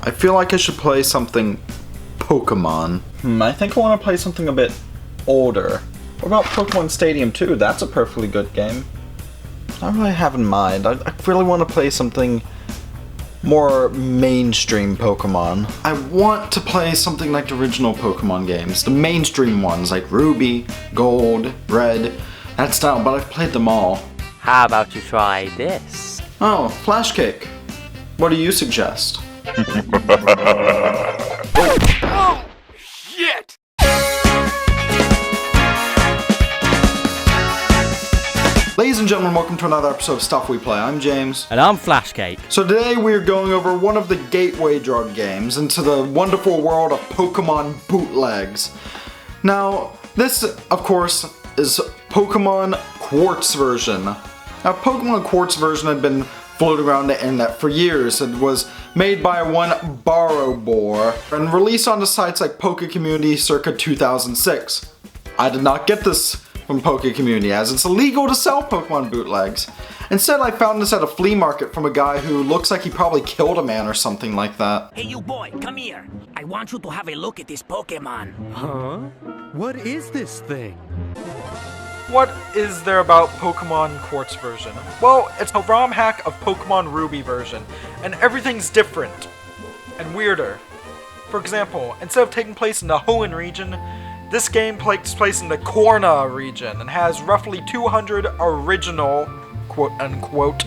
I feel like I should play something Pokemon. I think I want to play something a bit older. What about Pokemon Stadium 2? That's a perfectly good game. I don't really have in mind. I really want to play something more mainstream Pokemon. I want to play something like the original Pokemon games. The mainstream ones like Ruby, Gold, Red, that style, but I've played them all. How about you try this? Oh, Flash Cake. What do you suggest? Oh, shit! Ladies and gentlemen, welcome to another episode of Stuff We Play. I'm James. And I'm Flashcake. So today we're going over one of the gateway drug games into the wonderful world of Pokemon bootlegs. Now, this, of course, is Pokemon Quartz version. Now, Pokemon Quartz version had been floating around the internet for years. It was made by one Baro and released on the sites like Poke Community circa 2006. I did not get this from Poke Community, as it's illegal to sell Pokemon bootlegs. Instead, I found this at a flea market from a guy who looks like he probably killed a man or something like that. Hey you boy, come here. I want you to have a look at this Pokemon. Huh? What is this thing? What is there about Pokemon Quartz version? Well, it's a ROM hack of Pokemon Ruby version, and everything's different and weirder. For example, instead of taking place in the Hoenn region, this game takes place in the Korna region and has roughly 200 original, quote-unquote,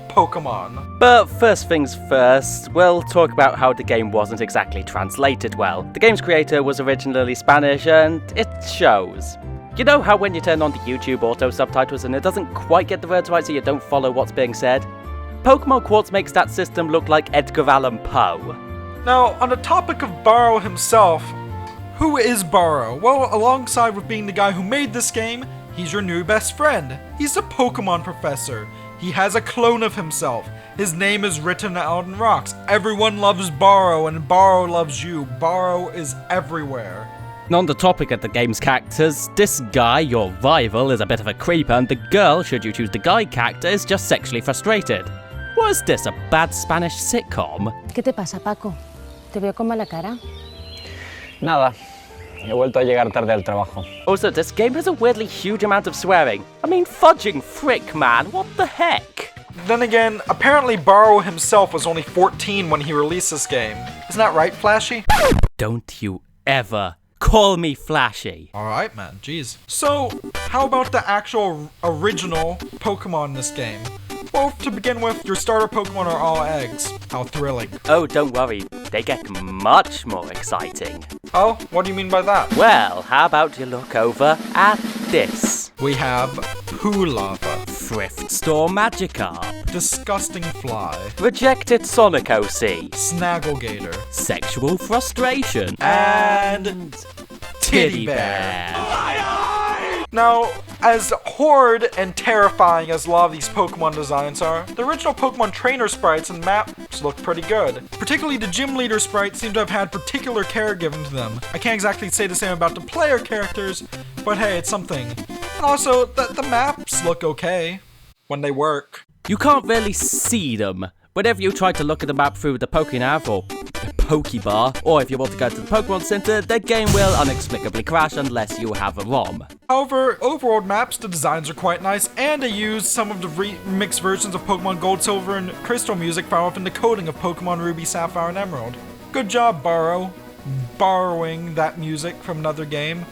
Pokemon. But first things first, we'll talk about how the game wasn't exactly translated well. The game's creator was originally Spanish, and it shows. You know how when you turn on the YouTube auto subtitles and it doesn't quite get the words right so you don't follow what's being said? Pokemon Quartz makes that system look like Edgar Allan Poe. Now, on the topic of Baro himself, who is Baro? Well, alongside with being the guy who made this game, he's your new best friend. He's a Pokemon professor. He has a clone of himself. His name is written out in rocks. Everyone loves Baro and Baro loves you. Baro is everywhere. And on the topic of the game's characters, this guy, your rival, is a bit of a creeper, and the girl, should you choose the guy character, is just sexually frustrated. Was this a bad Spanish sitcom? ¿Qué te pasa, Paco? ¿Te veo con mala cara? Nada. He vuelto a llegar tarde al trabajo. Also, this game has a weirdly huge amount of swearing. I mean, fudging frick, man, what the heck? Then again, apparently Baro himself was only 14 when he released this game. Isn't that right, Flashy? Don't you ever call me Flashy. Alright, man, jeez. So, how about the actual original Pokemon in this game? Well, to begin with, your starter Pokemon are all eggs. How thrilling. Oh, don't worry, they get much more exciting. Oh, what do you mean by that? Well, how about you look over at this? We have Pulava, Thrift Store Magikarp, Disgusting Fly, Rejected Sonic OC, Snagglegator, Sexual Frustration, and Titty Bear. Now, as horrid and terrifying as a lot of these Pokemon designs are, the original Pokemon trainer sprites and maps look pretty good. Particularly the gym leader sprites seem to have had particular care given to them. I can't exactly say the same about the player characters, but hey, it's something. And also, the maps look okay when they work. You can't really see them. Whenever you try to look at the map through the Pokénav or Pokebar, or if you want to go to the Pokemon Center, the game will inexplicably crash unless you have a ROM. However, overworld maps, the designs are quite nice, and they use some of the remixed versions of Pokemon Gold, Silver, and Crystal music found within the coding of Pokemon Ruby, Sapphire, and Emerald. Good job, Baro. Borrowing that music from another game.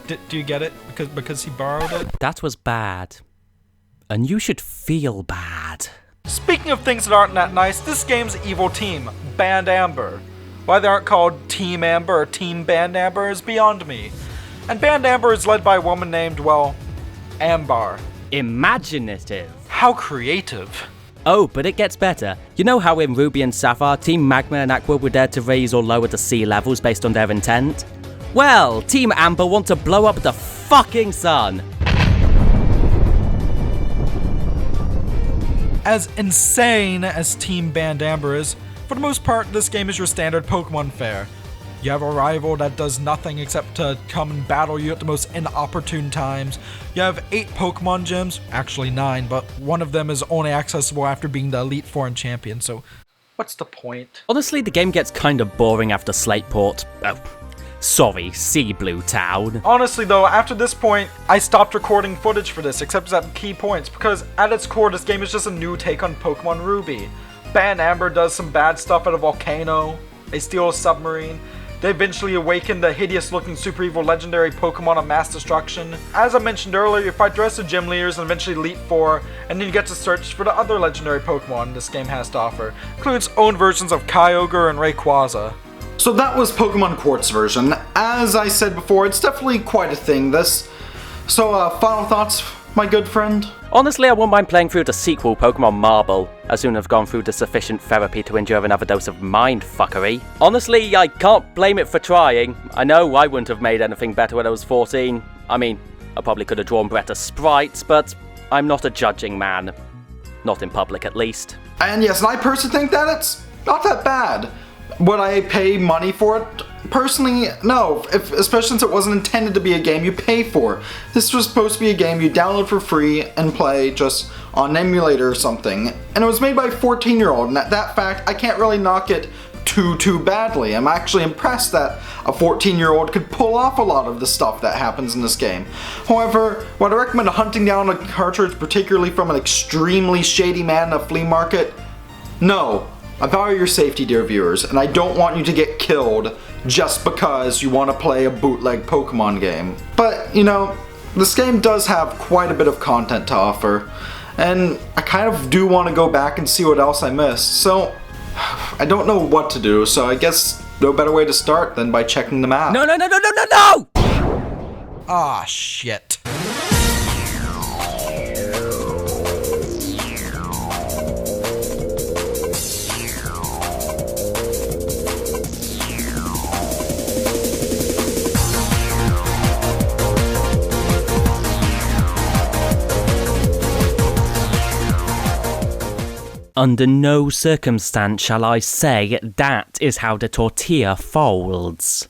Do you get it? Because he borrowed it? That was bad. And you should feel bad. Speaking of things that aren't that nice, this game's evil team, Band Amber. Why they aren't called Team Amber or Team Band Amber is beyond me. And Band Amber is led by a woman named, well, Ambar. Imaginative. How creative. Oh, but it gets better. You know how in Ruby and Sapphire, Team Magma and Aqua were there to raise or lower the sea levels based on their intent? Well, Team Amber want to blow up the fucking sun. As insane as Team Band Amber is, for the most part, this game is your standard Pokemon fare. You have a rival that does nothing except to come and battle you at the most inopportune times. You have 8 Pokemon gyms, actually 9, but one of them is only accessible after being the Elite Foreign Champion, so What's the point? Honestly, the game gets kinda boring after Slateport. Oh, sorry, Sea Blue Town. Honestly though, after this point, I stopped recording footage for this, except at key points, because at its core, this game is just a new take on Pokemon Ruby. Ban Amber does some bad stuff at a volcano, they steal a submarine, they eventually awaken the hideous-looking super evil legendary Pokemon of mass destruction. As I mentioned earlier, you fight the rest of gym leaders and eventually Elite Four, and then you get to search for the other legendary Pokemon this game has to offer. Includes own versions of Kyogre and Rayquaza. So that was Pokemon Quartz version. As I said before, it's definitely quite a thing, this. So, final thoughts, my good friend? Honestly, I wouldn't mind playing through the sequel, Pokemon Marble, as soon as I've gone through the sufficient therapy to endure another dose of mind fuckery. Honestly, I can't blame it for trying. I know I wouldn't have made anything better when I was 14. I mean, I probably could have drawn better sprites, but I'm not a judging man. Not in public, at least. And yes, and I personally think that it's not that bad. Would I pay money for it? Personally, no, especially since it wasn't intended to be a game you pay for. This was supposed to be a game you download for free and play just on an emulator or something. And it was made by a 14-year-old, and at that fact, I can't really knock it too badly. I'm actually impressed that a 14-year-old could pull off a lot of the stuff that happens in this game. However, would I recommend hunting down a cartridge, particularly from an extremely shady man in a flea market? No. I value your safety, dear viewers, and I don't want you to get killed just because you want to play a bootleg Pokemon game. But, you know, this game does have quite a bit of content to offer, and I kind of do want to go back and see what else I missed, so I don't know what to do, so I guess no better way to start than by checking the map. No! Ah, shit. Under no circumstance shall I say that is how the tortilla folds.